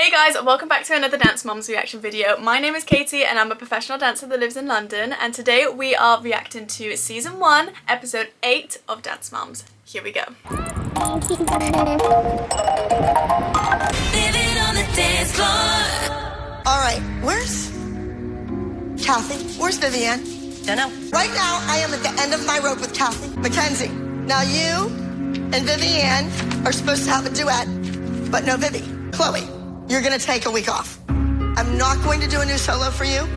Hey guys, welcome back to another Dance Moms reaction video. My name is Katie and I'm a professional dancer that lives in London, and today we are reacting to season 1, episode 8 of Dance Moms. Here we go. Living on the dance floor. Alright, where's Kathy? Where's Vivi-Anne? Don't know. Right now, I am at the end of my rope with Kathy. Mackenzie, now you and Vivi-Anne are supposed to have a duet, but no Vivi. Chloe, you're gonna take a week off. I'm not going to do a new solo for you.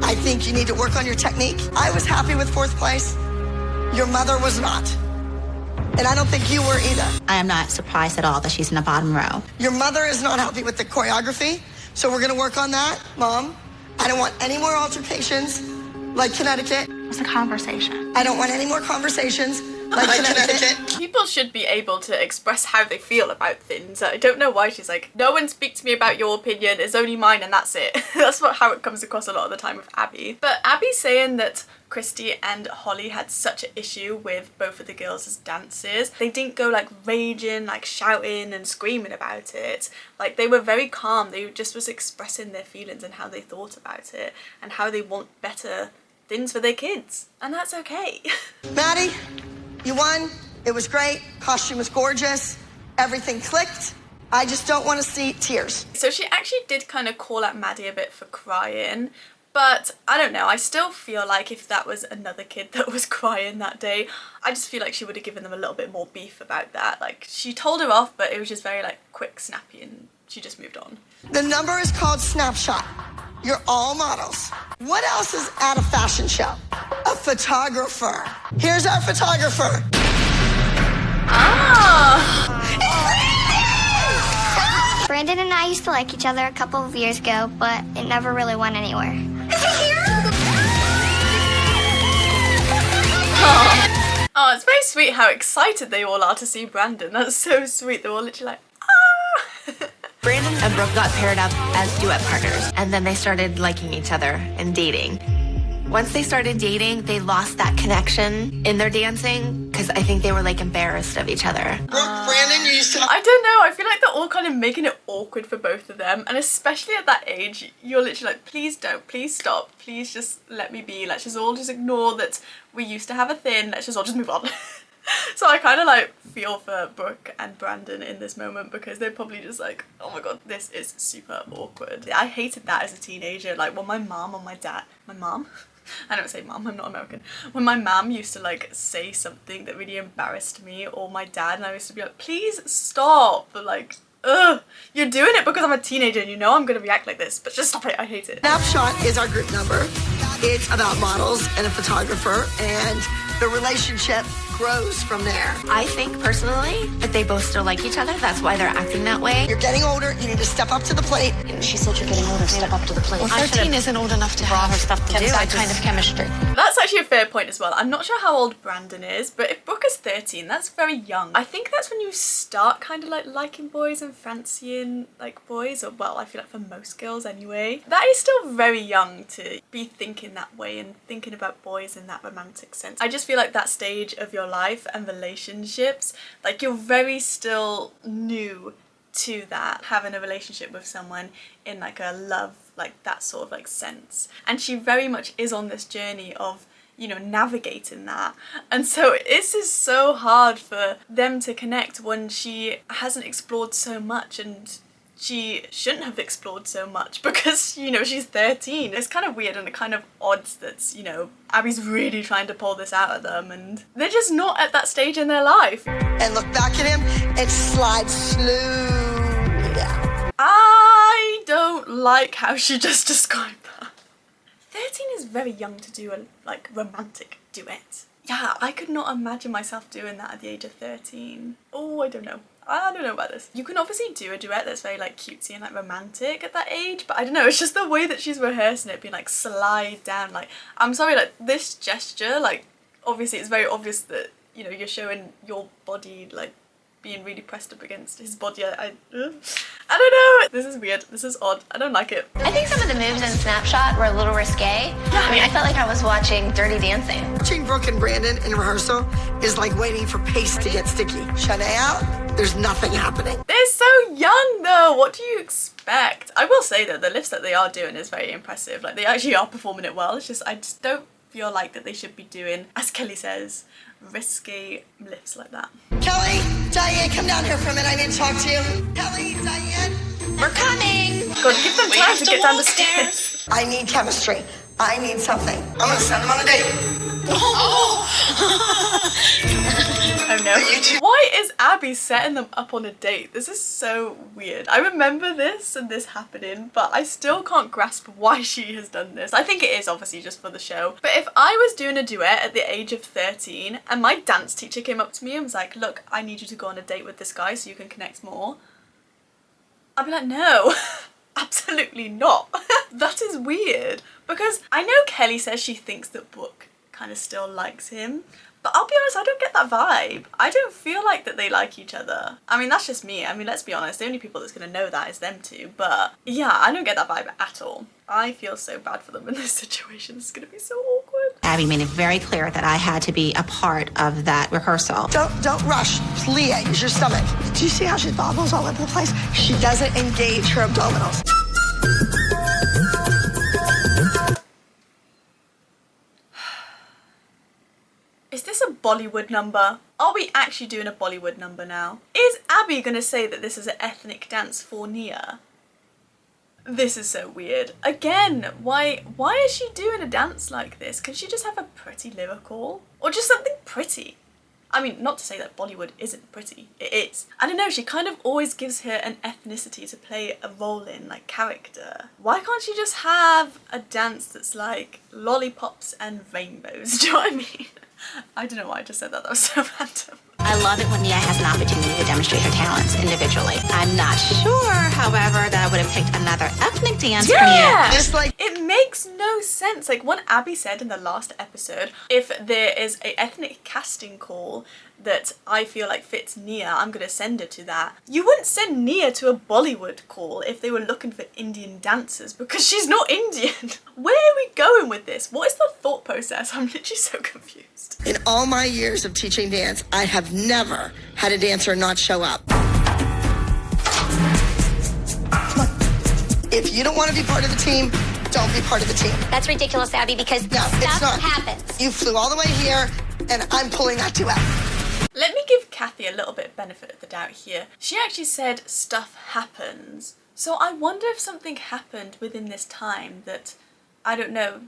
I think you need to work on your technique. I was happy with 4th place. Your mother was not. And I don't think you were either. I am not surprised at all that she's in the bottom row. Your mother is not happy with the choreography, so we're gonna work on that, Mom. I don't want any more altercations like Connecticut. It's a conversation. I don't want any more conversations like Connecticut. People should be able to express how they feel about things. I don't know why she's like, no one speak to me about your opinion, it's only mine and that's it. That's how it comes across a lot of the time with Abby. But Abby's saying that Christy and Holly had such an issue with both of the girls as dancers. They didn't go like raging, like shouting and screaming about it. Like they were very calm. They just was expressing their feelings and how they thought about it and how they want better things for their kids. And that's okay. Maddie, you won. It was great. Costume was gorgeous. Everything clicked. I just don't want to see tears. So she actually did kind of call out Maddie a bit for crying. But I don't know, I still feel like if that was another kid that was crying that day, I just feel like she would have given them a little bit more beef about that. Like, she told her off, but it was just very, like, quick, snappy, and she just moved on. The number is called Snapshot. You're all models. What else is at a fashion show? A photographer. Here's our photographer. Ah! Brandon and I used to like each other a couple of years ago, but it never really went anywhere. Oh, it's very sweet how excited they all are to see Brandon. That's so sweet. They're all literally like, ah! Brandon and Brooke got paired up as duet partners, and then they started liking each other and dating. Once they started dating, they lost that connection in their dancing because I think they were like embarrassed of each other. Brooke, Brandon, you used to... I don't know, I feel like they're all kind of making it awkward for both of them, and especially at that age, you're literally like, please don't, please stop, please just let me be, let's just all just ignore that we used to have a thing, let's just all just move on. So I kind of like feel for Brooke and Brandon in this moment because they're probably just like, oh my god, this is super awkward. I hated that as a teenager, like when my mom or my dad, my mom? I don't say mom, I'm not American. When my mom used to like say something that really embarrassed me, or my dad, and I used to be like, please stop, but like, ugh, you're doing it because I'm a teenager and you know I'm gonna react like this, but just stop it, I hate it. Snapshot is our group number. It's about models and a photographer, and the relationship grows from there. I think personally that they both still like each other. That's why they're acting that way. You're getting older, you need to step up to the plate. She said you're getting older, step up to the plate. Well, 13 isn't old enough to have her stuff to do. that kind of chemistry. That's actually a fair point as well. I'm not sure how old Brandon is, but if Brooke is 13, that's very young. I think that's when you start kind of like liking boys and fancying like boys, or well, I feel like for most girls anyway. That is still very young to be thinking that way and thinking about boys in that romantic sense. I just feel like that stage of your life and relationships, like you're very still new to that, having a relationship with someone in like a love, like that sort of like sense. And she very much is on this journey of, you know, navigating that. And so this is so hard for them to connect when she hasn't explored so much, and she shouldn't have explored so much because, you know, she's 13. It's kind of weird and kind of odd that, you know, Abby's really trying to pull this out of them and they're just not at that stage in their life. And look back at him and slide slowly down. I don't like how she just described that. 13 is very young to do a, like, romantic duet. Yeah, I could not imagine myself doing that at the age of 13. Oh, I don't know about this. You can obviously do a duet that's very like cutesy and like romantic at that age, but I don't know, it's just the way that she's rehearsing it, being like slide down, like, I'm sorry, like this gesture, like obviously it's very obvious that, you know, you're showing your body like being really pressed up against his body. I don't know. This is weird. This is odd. I don't like it. I think some of the moves in Snapshot were a little risque. I mean, I felt like I was watching Dirty Dancing. Watching Brooke and Brandon in rehearsal is like waiting for paste to get sticky. Shania, there's nothing happening. They're so young though. What do you expect? I will say that the lifts that they are doing is very impressive. Like, they actually are performing it well. It's just, I just don't feel like that they should be doing, as Kelly says, risky lifts like that. Kelly, Diane, come down here for a minute. I need to talk to you. Kelly, Diane. We're coming. God, give them time to get down the stairs. I need chemistry. I need something. I'm gonna send them on a date. Oh no. Why is Abby setting them up on a date? This is so weird. I remember this and this happening, but I still can't grasp why she has done this. I think it is obviously just for the show. But if I was doing a duet at the age of 13 and my dance teacher came up to me and was like, look, I need you to go on a date with this guy so you can connect more, I'd be like, no, absolutely not. That is weird. Because I know Kelly says she thinks that Brooke kind of still likes him, but I'll be honest, I don't get that vibe. I don't feel like that they like each other. I mean, that's just me. I mean, let's be honest, the only people that's going to know that is them two. But yeah, I don't get that vibe at all. I feel so bad for them in this situation. It's going to be so awkward. Abby made it very clear that I had to be a part of that rehearsal. Don't rush. Leah, use your stomach. Do you see how she bobbles all over the place? She doesn't engage her abdominals. Is this a Bollywood number? Are we actually doing a Bollywood number now? Is Abby gonna say that this is an ethnic dance for Nia? This is so weird. Again, why is she doing a dance like this? Can she just have a pretty lyrical? Or just something pretty? I mean, not to say that Bollywood isn't pretty. It is. I don't know, she kind of always gives her an ethnicity to play a role in, like character. Why can't she just have a dance that's like lollipops and rainbows? Do you know what I mean? I don't know why I just said that. That was so random. I love it when Nia has an opportunity to demonstrate her talents individually. I'm not sure, however, that I would have picked another ethnic dance for Nia. Just like It makes no sense. Like what Abby said in the last episode, if there is a ethnic casting call that I feel like fits Nia, I'm gonna send her to that. You wouldn't send Nia to a Bollywood call if they were looking for Indian dancers because she's not Indian. Where are we going with this? What is the thought process? I'm literally so confused. in all my years of teaching dance, I have never had a dancer not show up. If you don't want to be part of the team, don't be part of the team. That's ridiculous, Abby, because No, it's not. happens. You flew all the way here, and I'm pulling that duet. Let me give Kathy a little bit of benefit of the doubt here. She actually said stuff happens. So I wonder if something happened within this time that, I don't know,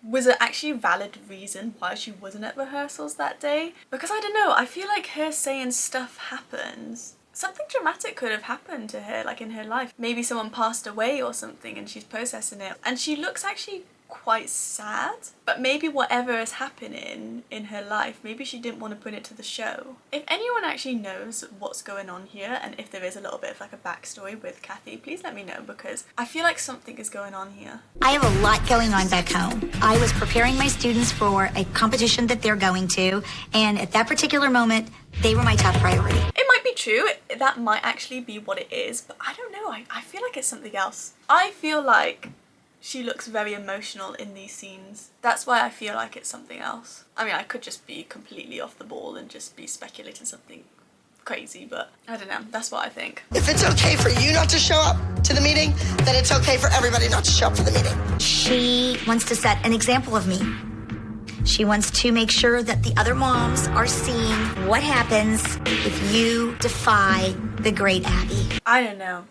was it actually a valid reason why she wasn't at rehearsals that day? Because I don't know, I feel like her saying stuff happens, something dramatic could have happened to her, like in her life. Maybe someone passed away or something and she's processing it. And she looks actually quite sad, but maybe whatever is happening in her life, maybe she didn't want to put it to the show. If anyone actually knows what's going on here and if there is a little bit of like a backstory with Kathy, please let me know because I feel like something is going on here. I have a lot going on back home. I was preparing my students for a competition that they're going to, and at that particular moment, they were my top priority. It might be true, that might actually be what it is, but I don't know, I feel like it's something else. I feel like she looks very emotional in these scenes. That's why I feel like it's something else. I mean, I could just be completely off the ball and just be speculating something crazy, but I don't know, that's what I think. If it's okay for you not to show up to the meeting, then it's okay for everybody not to show up for the meeting. She wants to set an example of me. She wants to make sure that the other moms are seeing what happens if you defy the great Abby. I don't know.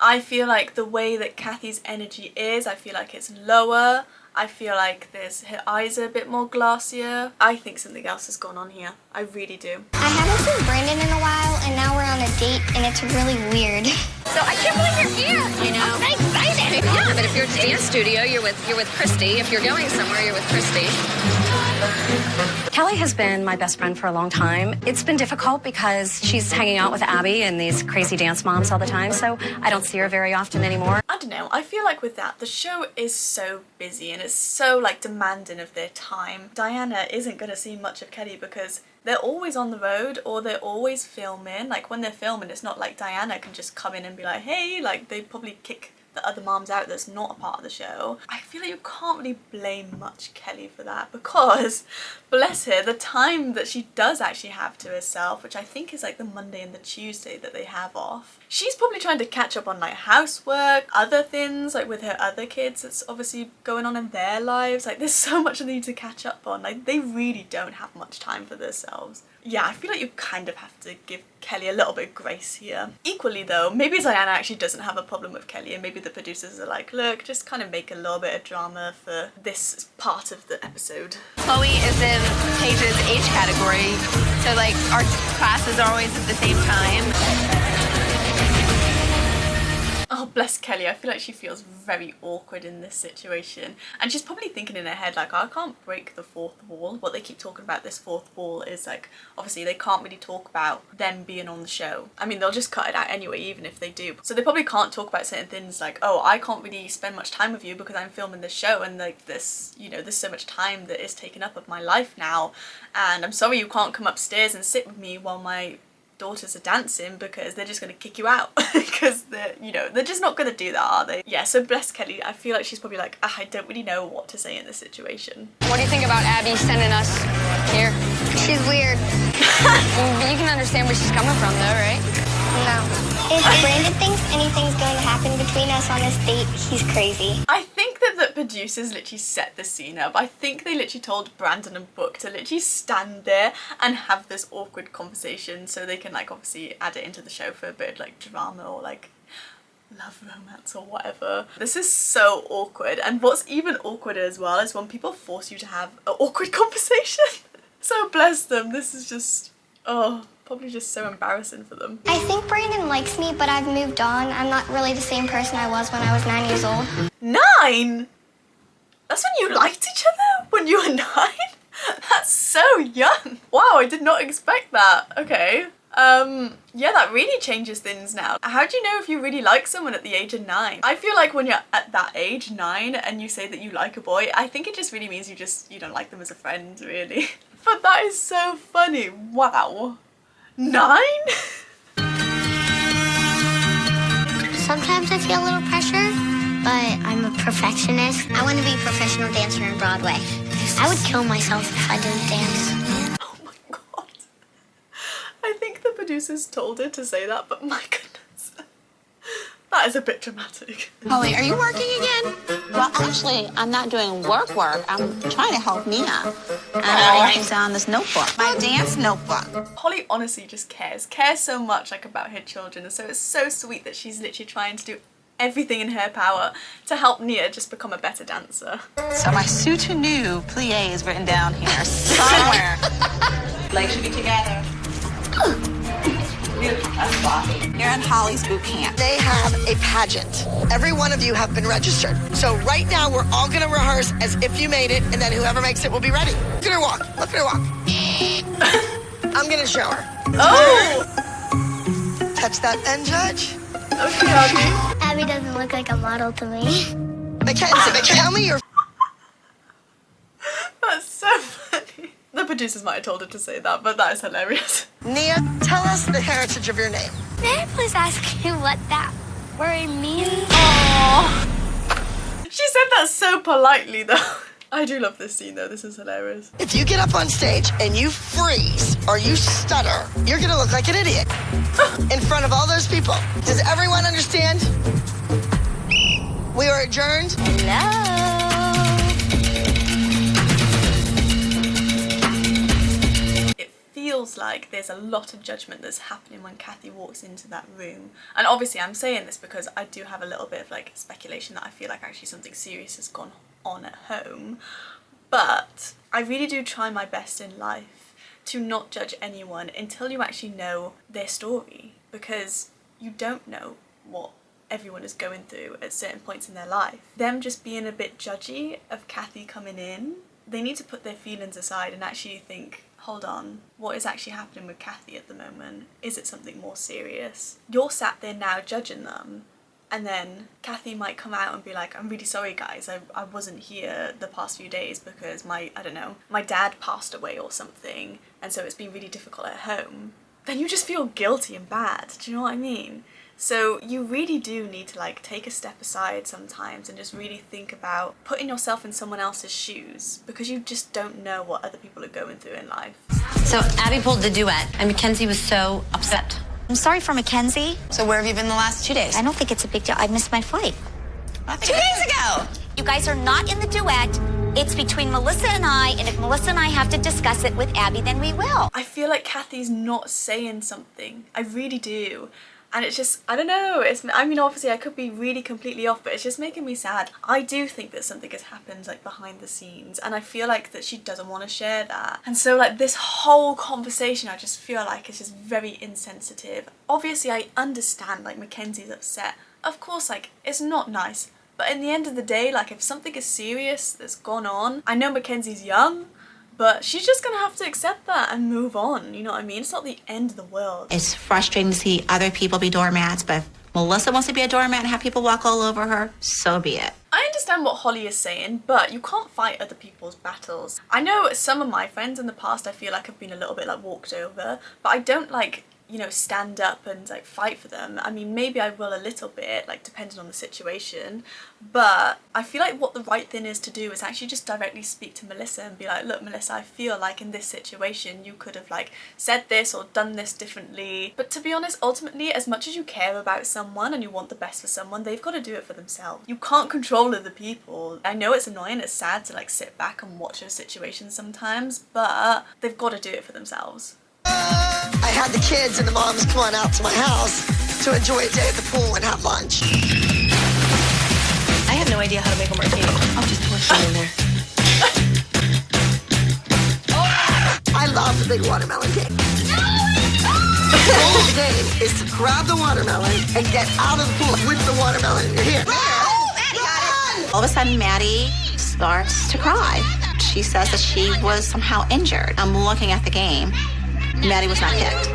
I feel like the way that Kathy's energy is, I feel like it's lower. I feel like her eyes are a bit more glassier. I think something else has gone on here. I really do. I haven't seen Brandon in a while, and now we're on a date, and it's really weird. So I can't believe you're here. I know. I'm so excited. Yeah, but if you're at the dance studio, you're with Christy. If you're going somewhere, you're with Christy. Kelly has been my best friend for a long time. It's been difficult because she's hanging out with Abby and these crazy dance moms all the time, so I don't see her very often anymore. I don't know, I feel like with that, the show is so busy and it's so like demanding of their time. Diana isn't going to see much of Kelly because they're always on the road or they're always filming. Like when they're filming, it's not like Diana can just come in and be like, hey, like they probably kick the other moms out that's not a part of the show. I feel like you can't really blame much Kelly for that because, bless her, the time that she does actually have to herself, which I think is like the Monday and the Tuesday that they have off, she's probably trying to catch up on like housework, other things, like with her other kids that's obviously going on in their lives. Like there's so much they need to catch up on. Like they really don't have much time for themselves. Yeah, I feel like you kind of have to give Kelly a little bit of grace here. Equally though, maybe Diana actually doesn't have a problem with Kelly and maybe the producers are like, look, just kind of make a little bit of drama for this part of the episode. Chloe is in Paige's age category, so like our classes are always at the same time. Oh, bless Kelly. I feel like she feels very awkward in this situation. And she's probably thinking in her head, like, I can't break the fourth wall. What they keep talking about this fourth wall is, like, obviously they can't really talk about them being on the show. I mean, they'll just cut it out anyway, even if they do. So they probably can't talk about certain things like, oh, I can't really spend much time with you because I'm filming this show and, like, this, you know, there's so much time that is taken up of my life now. And I'm sorry you can't come upstairs and sit with me while my daughters are dancing because they're just going to kick you out because they're, you know, they're just not going to do that, are they? Yeah, so bless Kelly. I feel like she's probably like, I don't really know what to say in this situation. What do you think about Abby sending us here? She's weird. You can understand where she's coming from, though, right? No. If Brandon thinks anything's going to happen between us on this date, he's crazy. I think that the producers literally set the scene up. I think they literally told Brandon and Book to literally stand there and have this awkward conversation so they can, like, obviously add it into the show for a bit of, like, drama or, like, love romance or whatever. This is so awkward, and what's even awkwarder as well is when people force you to have an awkward conversation. So bless them. This is just, oh, probably just so embarrassing for them. I think Brandon likes me, but I've moved on. I'm not really the same person I was when I was 9 years old. 9? That's when you liked each other? When you were 9? That's so young. Wow, I did not expect that. Okay. Yeah, that really changes things now. How do you know if you really like someone at the age of 9? I feel like when you're at that age, 9, and you say that you like a boy, I think it just really means you don't like them as a friend, really. But that is so funny. Wow. 9? Sometimes I feel a little pressure, but I'm a perfectionist. I want to be a professional dancer in Broadway. I would kill myself if I didn't dance. Oh my god. I think the producers told her to say that, but my goodness. That is a bit dramatic. Holly, are you working again? Well, actually, I'm not doing work. I'm trying to help Mia. And I'm writing things down on this notebook, my dance notebook. Holly honestly just cares so much, like, about her children, and so it's so sweet that she's literally trying to do everything in her power to help Nia just become a better dancer. So my soutenu plie is written down here somewhere. Legs should be together. That's floppy. You're in Holly's boot camp. They have a pageant. Every one of you have been registered. So right now we're all gonna rehearse as if you made it, and then whoever makes it will be ready. Look at her walk. Look at her walk. I'm gonna show her. Oh! Touch that then, Judge. Okay, Abby. Abby doesn't look like a model to me. Mackenzie, tell me your... That's so funny. The producers might have told her to say that, but that is hilarious. Nia, tell us the heritage of your name. May I please ask you what that word means? Aww. She said that so politely, though. I do love this scene, though. This is hilarious. If you get up on stage and you freeze or you stutter, you're gonna look like an idiot in front of all those people. Does everyone understand? We are adjourned. Hello. It feels like there's a lot of judgment that's happening when Kathy walks into that room. And obviously I'm saying this because I do have a little bit of, like, speculation that I feel like actually something serious has gone on at home. But I really do try my best in life to not judge anyone until you actually know their story, because you don't know what everyone is going through at certain points in their life. Them just being a bit judgy of Kathy coming in, they need to put their feelings aside and actually think, hold on, what is actually happening with Kathy at the moment? Is it something more serious? You're sat there now judging them, And then Kathy might come out and be like, I'm really sorry guys, I wasn't here the past few days because my dad passed away or something, and so it's been really difficult at home. Then you just feel guilty and bad, do you know what I mean? So you really do need to like take a step aside sometimes and just really think about putting yourself in someone else's shoes, because you just don't know what other people are going through in life. So Abby pulled the duet, and Mackenzie was so upset. I'm sorry for Mackenzie. So where have you been the last 2 days? I don't think it's a big deal. I missed my flight. 2 days ago. You guys are not in the duet. It's between Melissa and I, and if Melissa and I have to discuss it with Abby, then we will. I feel like Kathy's not saying something. I really do. And it's just, I don't know, I mean, obviously I could be really completely off, but it's just making me sad. I do think that something has happened like behind the scenes, and I feel like that she doesn't want to share that. And so like this whole conversation, I just feel like it's just very insensitive. Obviously I understand like Mackenzie's upset. Of course, like, it's not nice. But in the end of the day, like, if something is serious that's gone on, I know Mackenzie's young, but she's just gonna have to accept that and move on, you know what I mean? It's not the end of the world. It's frustrating to see other people be doormats, but if Melissa wants to be a doormat and have people walk all over her, so be it. I understand what Holly is saying, but you can't fight other people's battles. I know some of my friends in the past I feel like have been a little bit like walked over, but I don't like, you know, stand up and like fight for them. I mean, maybe I will a little bit, like depending on the situation, but I feel like what the right thing is to do is actually just directly speak to Melissa and be like, look Melissa, I feel like in this situation you could have like said this or done this differently. But to be honest, ultimately, as much as you care about someone and you want the best for someone, they've got to do it for themselves. You can't control other people. I know it's annoying, it's sad to like sit back and watch those situations sometimes, but they've got to do it for themselves. I had the kids and the moms come on out to my house to enjoy a day at the pool and have lunch. I have no idea how to make a martini. I'll just pour some in there. I love the big watermelon cake. The goal of the game is to grab the watermelon and get out of the pool with the watermelon in your hand. All of a sudden, Maddie starts to cry. She says that she was somehow injured. I'm looking at the game. Maddie was not kicked.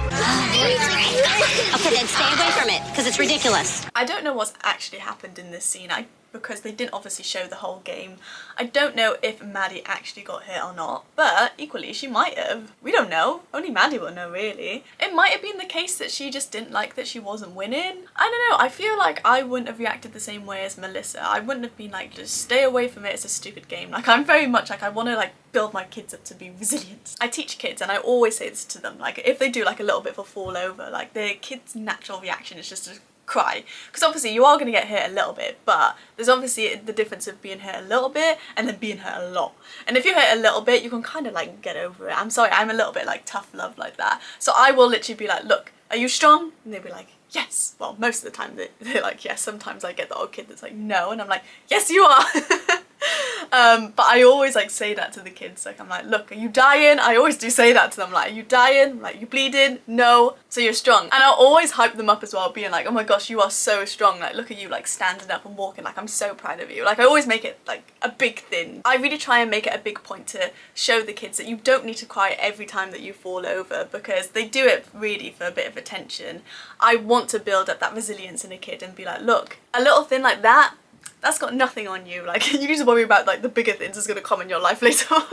Okay, then stay away from it, because it's ridiculous. I don't know what's actually happened in this scene, because they didn't obviously show the whole game. I don't know if Maddie actually got hit or not, but equally she might have. We don't know. Only Maddie will know, really. It might have been the case that she just didn't like that she wasn't winning. I don't know. I feel like I wouldn't have reacted the same way as Melissa. I wouldn't have been like, just stay away from it, it's a stupid game. Like, I'm very much like, I want to like build my kids up to be resilient. I teach kids and I always say this to them, like if they do like a little bit of a fall over, like their kid's natural reaction is just to cry, because obviously you are going to get hit a little bit, but there's obviously the difference of being hit a little bit and then being hit a lot. And if you hit a little bit, you can kind of like get over it. I'm sorry, I'm a little bit like tough love like that, so I will literally be like, look, are you strong? And they'll be like, yes. Well, most of the time they're like, yes. Sometimes I get the old kid that's like, no, and I'm like, yes you are. But I always like say that to the kids, like I'm like, look, are you dying? I always do say that to them, like, are you dying? I'm like, you bleeding? No, so you're strong. And I'll always hype them up as well, being like, oh my gosh, you are so strong, like look at you like standing up and walking, like I'm so proud of you. Like I always make it like a big thing. I really try and make it a big point to show the kids that you don't need to cry every time that you fall over, because they do it really for a bit of attention. I want to build up that resilience in a kid and be like, look, a little thing like that, that's got nothing on you. Like, you just worry about like the bigger things that's gonna come in your life later on.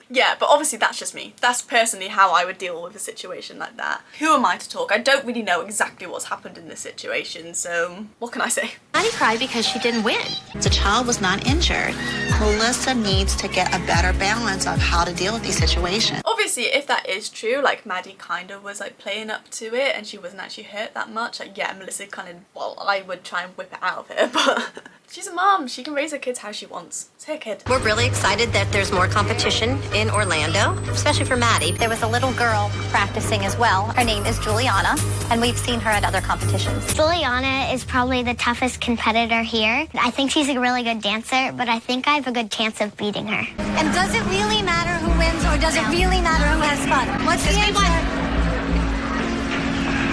Yeah, but obviously that's just me. That's personally how I would deal with a situation like that. Who am I to talk? I don't really know exactly what's happened in this situation, so what can I say? Maddie cried because she didn't win. The child was not injured. Melissa needs to get a better balance of how to deal with these situations. Obviously, if that is true, like Maddie kind of was like playing up to it and she wasn't actually hurt that much, like yeah, Melissa kind of, well, I would try and whip it out of her, but she's a mom. She can raise her kids how she wants. It's her kid. We're really excited that there's more competition in Orlando, especially for Maddie. There was a little girl practicing as well. Her name is Juliana, and we've seen her at other competitions. Juliana is probably the toughest competitor here. I think she's a really good dancer, but I think I have a good chance of beating her. And does it really matter who wins, or does it really matter who has fun? What's the answer?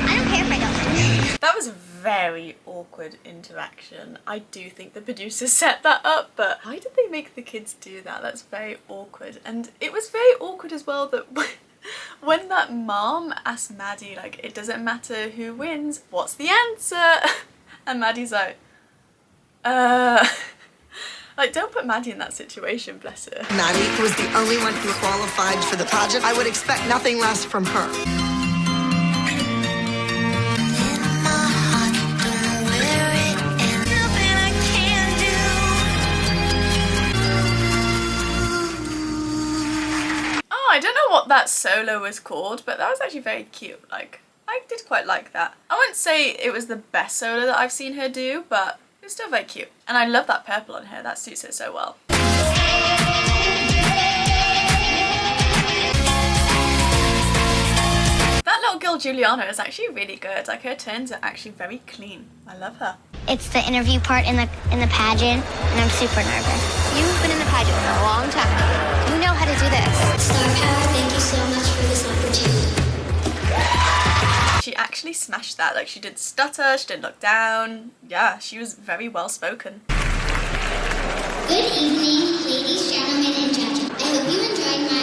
I don't care if I don't win. That was a very awkward interaction. I do think the producers set that up, but why did they make the kids do that? That's very awkward. And it was very awkward as well that when that mom asked Maddie, like, it doesn't matter who wins, what's the answer? And Maddie's like, Like, don't put Maddie in that situation, bless her. Maddie was the only one who qualified for the pageant. I would expect nothing less from her. Oh, I don't know what that solo was called, but that was actually very cute. Like, I did quite like that. I wouldn't say it was the best solo that I've seen her do, but it was still very cute. And I love that purple on her, that suits her so well. That little girl Juliana is actually really good. Like, her turns are actually very clean. I love her. It's the interview part in the pageant, and I'm super nervous. You've been in the pageant for a long time. You know how to do this. Star Power, thank you so much for this opportunity. She actually smashed that. Like, she didn't stutter, she didn't look down. Yeah, she was very well spoken. Good evening, ladies, gentlemen, and judges. I hope you enjoyed my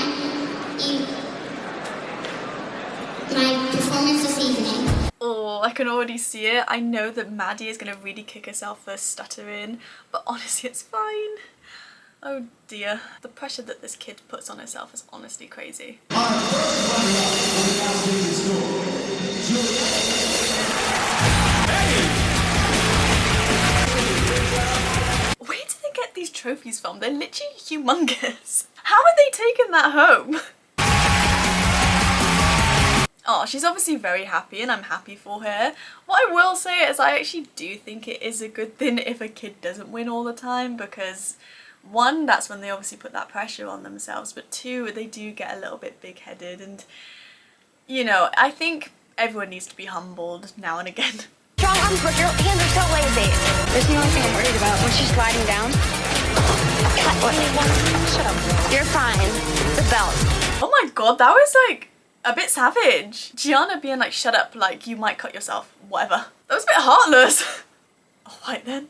performance this evening. Oh, I can already see it. I know that Maddie is going to really kick herself for stuttering, but honestly, it's fine. Oh dear. The pressure that this kid puts on herself is honestly crazy. Where do they get these trophies from? They're literally humongous. How are they taking that home? Oh, she's obviously very happy and I'm happy for her. What I will say is I actually do think it is a good thing if a kid doesn't win all the time, because one, that's when they obviously put that pressure on themselves, but two, they do get a little bit big-headed, and you know, I think everyone needs to be humbled now and again. Strong arms, but your hands are so lazy. There's the only thing I'm worried about when she's sliding down. Shut up. You're fine. The belt. Oh my god, that was like a bit savage. Gianna being like, shut up, like you might cut yourself, whatever. That was a bit heartless. Alright then.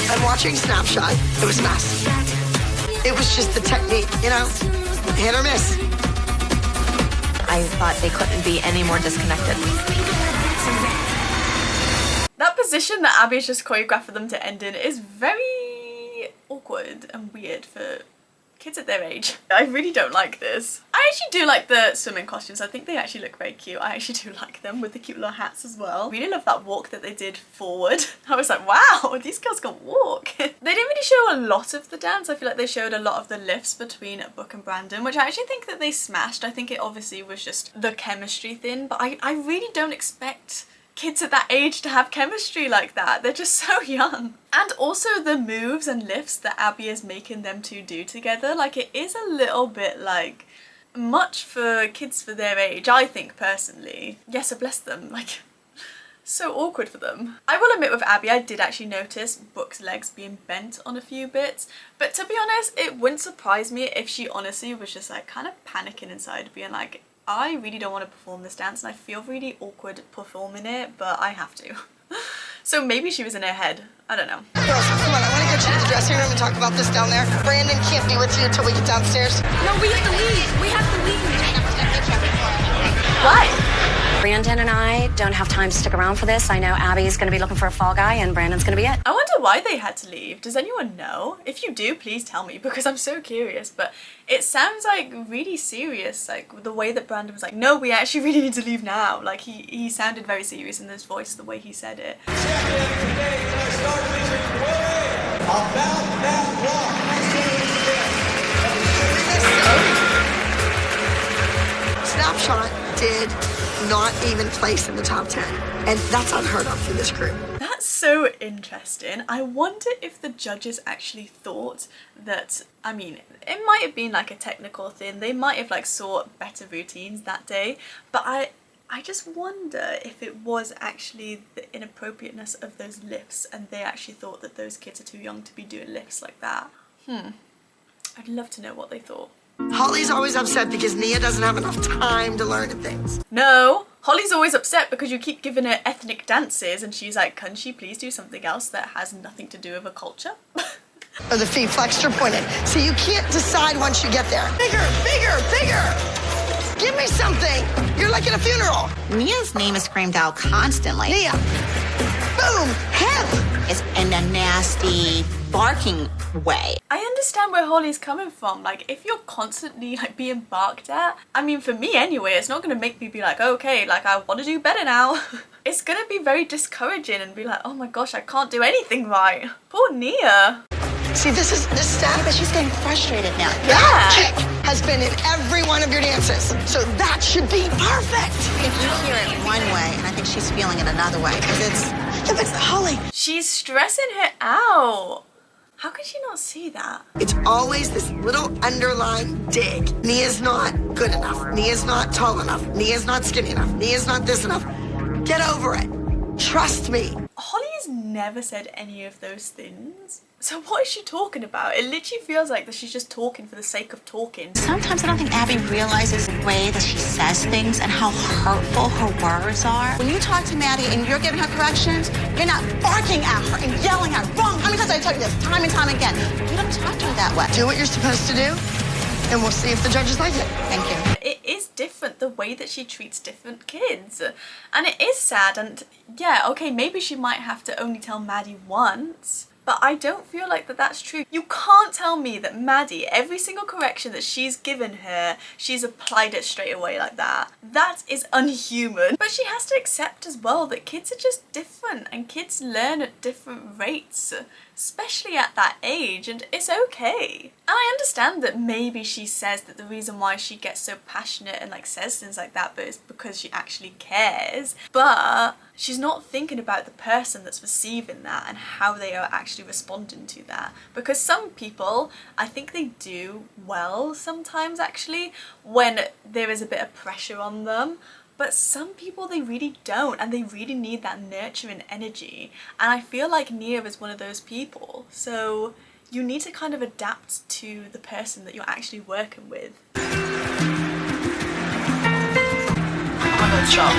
I'm watching Snapshot. It was mess. It was just the technique, you know? Hit or miss. I thought they couldn't be any more disconnected. That position that Abby's just choreographed for them to end in is very awkward and weird for kids at their age. I really don't like this. I actually do like the swimming costumes. I think they actually look very cute. I actually do like them with the cute little hats as well. Really love that walk that they did forward. I was like, wow, these girls can walk. They didn't really show a lot of the dance. I feel like they showed a lot of the lifts between Brooke and Brandon, which I actually think that they smashed. I think it obviously was just the chemistry thing, but I really don't expect kids at that age to have chemistry like that. They're just so young. And also the moves and lifts that Abby is making them two do together, like it is a little bit like much for kids for their age, I think personally. Yes, so bless them, like so awkward for them. I will admit with Abby, I did actually notice Brooke's legs being bent on a few bits, but to be honest, it wouldn't surprise me if she honestly was just like kind of panicking inside, being like, I really don't want to perform this dance and I feel really awkward performing it, but I have to. So maybe she was in her head. I don't know. Girls, come on, I want to get you to the dressing room and talk about this down there. Brandon can't be with you until we get downstairs. No, we have to leave. We have to leave. Why? Brandon and I don't have time to stick around for this. I know Abby's going to be looking for a fall guy and Brandon's going to be it. I wonder why they had to leave. Does anyone know? If you do, please tell me, because I'm so curious. But it sounds like really serious, like the way that Brandon was like, no, we actually really need to leave now. Like he sounded very serious in his voice, the way he said it. Snapshot did not even place in the top 10. And that's unheard of for this group. That's so interesting. I wonder if the judges actually thought that, I mean, it might have been like a technical thing. They might have like saw better routines that day. But I just wonder if it was actually the inappropriateness of those lifts and they actually thought that those kids are too young to be doing lifts like that. I'd love to know what they thought. Holly's always upset because Nia doesn't have enough time to learn things. No, Holly's always upset because you keep giving her ethnic dances and she's like, can she please do something else that has nothing to do with her culture? Or the feet flexed or pointed. So you can't decide once you get there. Bigger, bigger, bigger. Give me something. You're like in a funeral. Nia's name is screamed out constantly. Nia. Boom. Hemp. It's in a nasty, barking way. I understand where Holly's coming from. Like, if you're constantly like being barked at, I mean, for me anyway, it's not gonna make me be like, okay, like I want to do better now. It's gonna be very discouraging and be like, oh my gosh, I can't do anything right. Poor Nia. See, this step. But she's getting frustrated now. That kick has been in every one of your dances. So that should be perfect. If you hear it one way, and I think she's feeling it another way, because It's Holly. She's stressing her out. How could she not see that? It's always this little underlying dig. Nia's not good enough. Nia's not tall enough. Nia's not skinny enough. Nia's not this enough. Get over it. Trust me. Holly has never said any of those things. So what is she talking about? It literally feels like that she's just talking for the sake of talking. sometimes I don't think Abby realizes the way that she says things and how hurtful her words are. When you talk to Maddie and you're giving her corrections, you're not barking at her and yelling at her. Wrong. How many times I tell you this? Time and time again. You don't talk to her that way. Do what you're supposed to do, and we'll see if the judges like it. Thank you. It is different, the way that she treats different kids. And it is sad, and yeah, okay, maybe she might have to only tell Maddie once, but I don't feel like that's true. You can't tell me that Maddie, every single correction that she's given her, she's applied it straight away like that. That is unhuman. But she has to accept as well that kids are just different, and kids learn at different rates, especially at that age, and it's okay. And I understand that maybe she says that the reason why she gets so passionate and like says things like that, but it's because she actually cares. But she's not thinking about the person that's receiving that and how they are actually responding to that. Because some people, I think they do well sometimes actually when there is a bit of pressure on them. But some people, they really don't, and they really need that nurturing energy. And I feel like Nia is one of those people. So you need to kind of adapt to the person that you're actually working with. Oh my god, stop.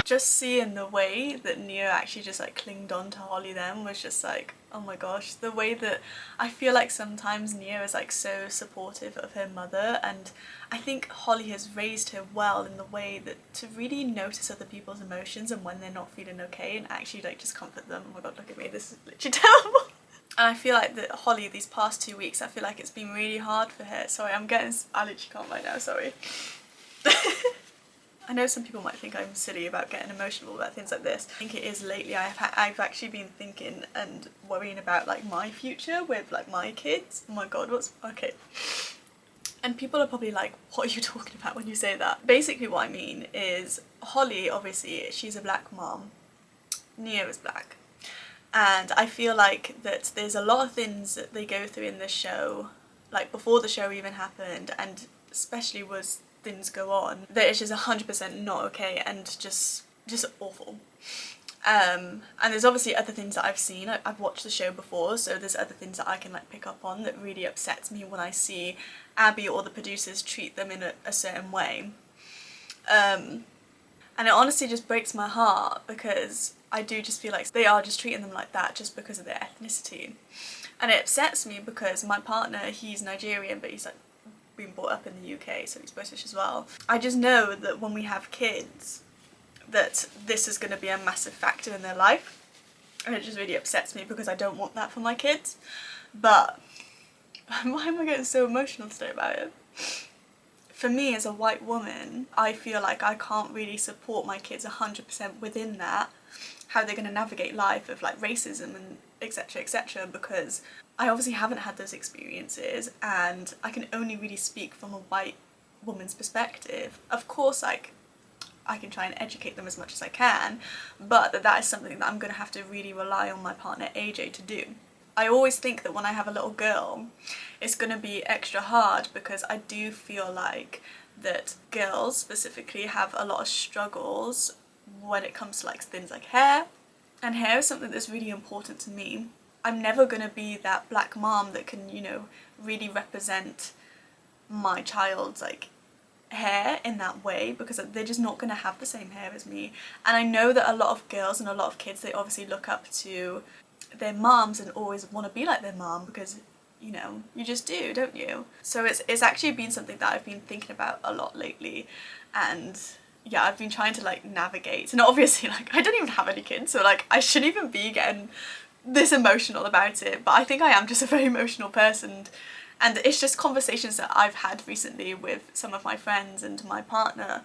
Just seeing the way that Nia actually just like clinged on to Holly then was just like, oh my gosh, the way that I feel like sometimes Nia is like so supportive of her mother, and I think Holly has raised her well in the way that to really notice other people's emotions and when they're not feeling okay and actually like just comfort them. Oh my god, look at me, this is literally terrible. And I feel like that Holly, these past 2 weeks, I feel like it's been really hard for her. Sorry, I literally can't right now, sorry. I know some people might think I'm silly about getting emotional about things like this. I think it is lately. I've actually been thinking and worrying about like my future with like my kids. Oh my god, okay. And people are probably like, what are you talking about when you say that? Basically what I mean is Holly, obviously, she's a black mom. Nia is black. And I feel like that there's a lot of things that they go through in this show, like before the show even happened, and especially was things go on, that it's just 100% not okay and just awful. And there's obviously other things that I've seen. I've watched the show before, so there's other things that I can like pick up on that really upsets me when I see Abby or the producers treat them in a certain way. And it honestly just breaks my heart because I do just feel like they are just treating them like that just because of their ethnicity. And it upsets me because my partner, he's Nigerian, but he's like been brought up in the UK, so he's British as well. I just know that when we have kids, that this is going to be a massive factor in their life, and it just really upsets me because I don't want that for my kids. But why am I getting so emotional today about it? For me as a white woman, I feel like I can't really support my kids 100% within that, how they're going to navigate life of like racism and etc, because I obviously haven't had those experiences, and I can only really speak from a white woman's perspective. Of course, like, I can try and educate them as much as I can, but that is something that I'm going to have to really rely on my partner AJ to do. I always think that when I have a little girl, it's going to be extra hard because I do feel like that girls specifically have a lot of struggles when it comes to like things like hair, and hair is something that's really important to me. I'm never going to be that black mom that can, you know, really represent my child's like hair in that way because they're just not going to have the same hair as me. And I know that a lot of girls and a lot of kids, they obviously look up to their moms and always want to be like their mom because, you know, you just do, don't you? So it's actually been something that I've been thinking about a lot lately, and yeah, I've been trying to like navigate. And obviously, like, I don't even have any kids, so like I shouldn't even be getting this emotional about it, but I think I am just a very emotional person, and it's just conversations that I've had recently with some of my friends and my partner.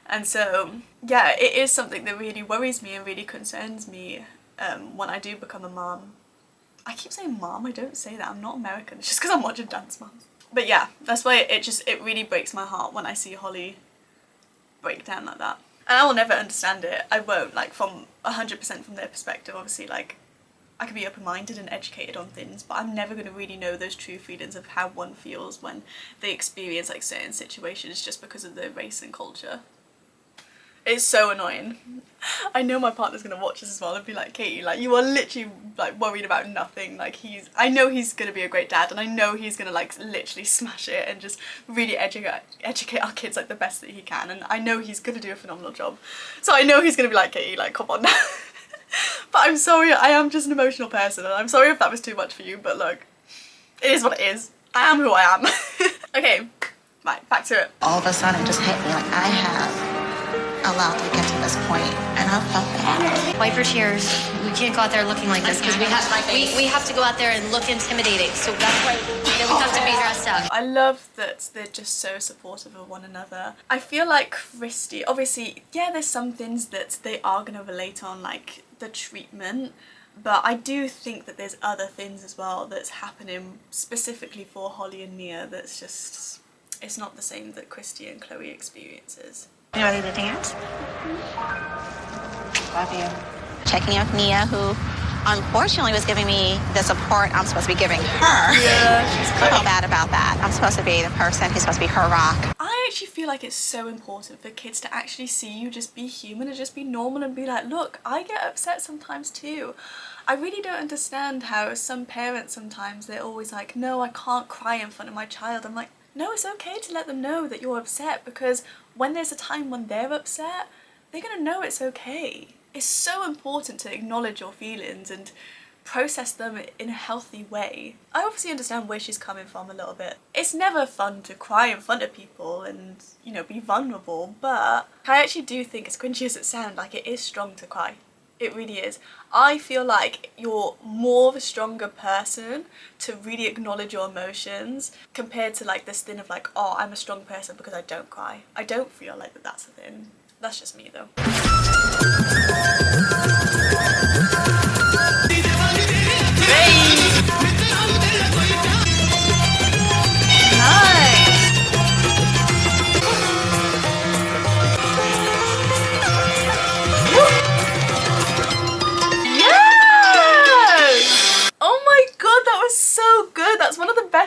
And so yeah, it is something that really worries me and really concerns me when I do become a mom. I keep saying mom, I don't say that, I'm not American, it's just because I'm watching Dance Moms. But yeah, that's why it really breaks my heart when I see Holly break down like that. And I will never understand it, I won't, like from 100% from their perspective. Obviously, like, I can be open-minded and educated on things, but I'm never going to really know those true feelings of how one feels when they experience like certain situations just because of their race and culture. It's so annoying. I know my partner's gonna watch this as well and be like, Katie, like, you are literally like worried about nothing. Like, I know he's gonna be a great dad, and I know he's gonna like literally smash it and just really educate our kids like the best that he can, and I know he's gonna do a phenomenal job. So I know he's gonna be like, Katie, like, come on now. But I'm sorry, I am just an emotional person, and I'm sorry if that was too much for you, but look, it is what it is. I am who I am. Okay, right, back to it. All of a sudden it just hit me like I have allowed to get to this point, and I felt bad. Wipe your tears. We can't go out there looking like this because we have to go out there and look intimidating. So that's why we have to be dressed up. I love that they're just so supportive of one another. I feel like Christy, obviously, yeah, there's some things that they are going to relate on, like the treatment, but I do think that there's other things as well that's happening specifically for Holly and Nia that's just, it's not the same that Christy and Chloe experiences. You ready to dance? Love you. Checking out Nia, who unfortunately was giving me the support I'm supposed to be giving her. Yeah, she's I feel bad about that. I'm supposed to be the person who's supposed to be her rock. I actually feel like it's so important for kids to actually see you just be human and just be normal and be like, look, I get upset sometimes too. I really don't understand how some parents sometimes, they're always like, no, I can't cry in front of my child. I'm like, no, it's okay to let them know that you're upset, because when there's a time when they're upset, they're gonna know it's okay. It's so important to acknowledge your feelings and process them in a healthy way. I obviously understand where she's coming from a little bit. It's never fun to cry in front of people and, you know, be vulnerable, but I actually do think, as cringy as it sounds, like it is strong to cry. It really is. I feel like you're more of a stronger person to really acknowledge your emotions compared to like this thing of like, oh, I'm a strong person because I don't cry. I don't feel like that's a thing. That's just me though.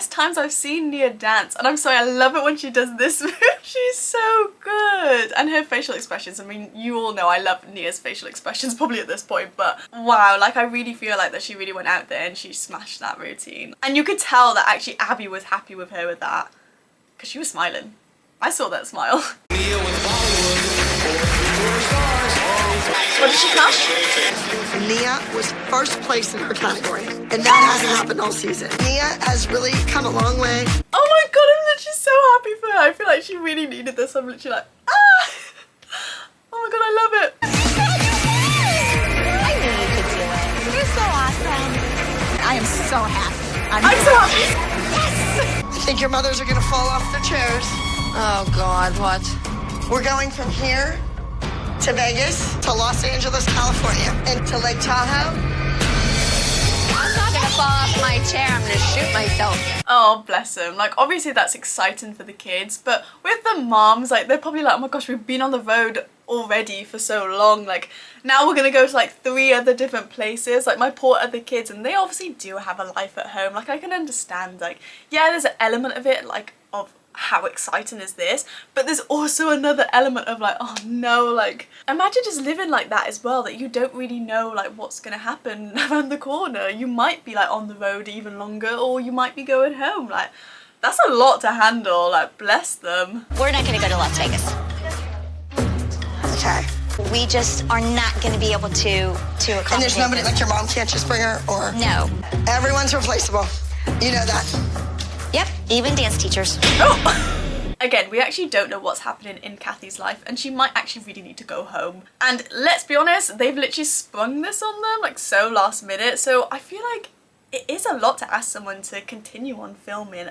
Times I've seen Nia dance, and I'm sorry, I love it when she does this move. She's so good, and her facial expressions, I mean, you all know I love Nia's facial expressions probably at this point, but wow, like I really feel like that she really went out there and she smashed that routine, and you could tell that actually Abby was happy with her with that because she was smiling. I saw that smile. What did she come? Nia was first place in her category, and that hasn't happened all season. Nia has really come a long way. Oh my god, I'm literally so happy for her. I feel like she really needed this. I'm literally like, ah! Oh my god, I love it. I knew you could do it. You're so awesome. I am so happy. I'm so happy. Yes! I think your mothers are gonna fall off their chairs. Oh God, what? We're going from here to Vegas, to Los Angeles, California, and to Lake Tahoe. I'm not gonna fall off my chair, I'm gonna shoot myself. Oh, bless them. Like, obviously that's exciting for the kids, but with the moms, like, they're probably like, oh my gosh, we've been on the road already for so long, like, now we're gonna go to like 3 other different places, like my poor other kids, and they obviously do have a life at home. Like, I can understand, like, yeah, there's an element of it, like, of how exciting is this, but there's also another element of like, oh no, like, imagine just living like that as well, that you don't really know like what's gonna happen around the corner. You might be like on the road even longer, or you might be going home. Like, that's a lot to handle. Like, bless them. We're not gonna go to Las Vegas. Okay. We just are not going to be able to accommodate. And there's nobody like your mom can't just bring her, or? No. Everyone's replaceable. You know that. Yep, even dance teachers. Again, we actually don't know what's happening in Kathy's life, and she might actually really need to go home. And let's be honest, they've literally sprung this on them like so last minute, so I feel like it is a lot to ask someone to continue on filming,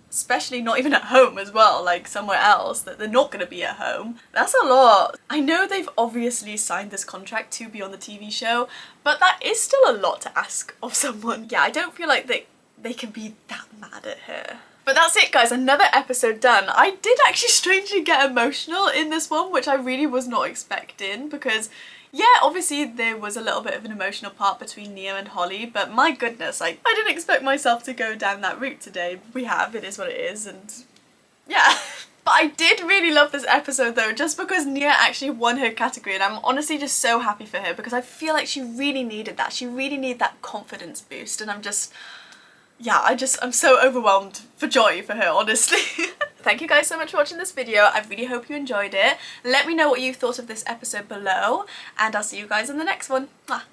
especially not even at home as well, like somewhere else that they're not going to be at home. That's a lot. I know they've obviously signed this contract to be on the TV show, but that is still a lot to ask of someone. Yeah, I don't feel like they can be that mad at her. But that's it, guys, another episode done. I did actually strangely get emotional in this one, which I really was not expecting, because yeah, obviously there was a little bit of an emotional part between Nia and Holly, but my goodness, like, I didn't expect myself to go down that route today. We have, it is what it is, and yeah. But I did really love this episode though, just because Nia actually won her category, and I'm honestly just so happy for her, because I feel like she really needed that. She really needed that confidence boost, and I'm just, yeah, I'm so overwhelmed for joy for her, honestly. Thank you guys so much for watching this video. I really hope you enjoyed it. Let me know what you thought of this episode below, and I'll see you guys in the next one. Mwah.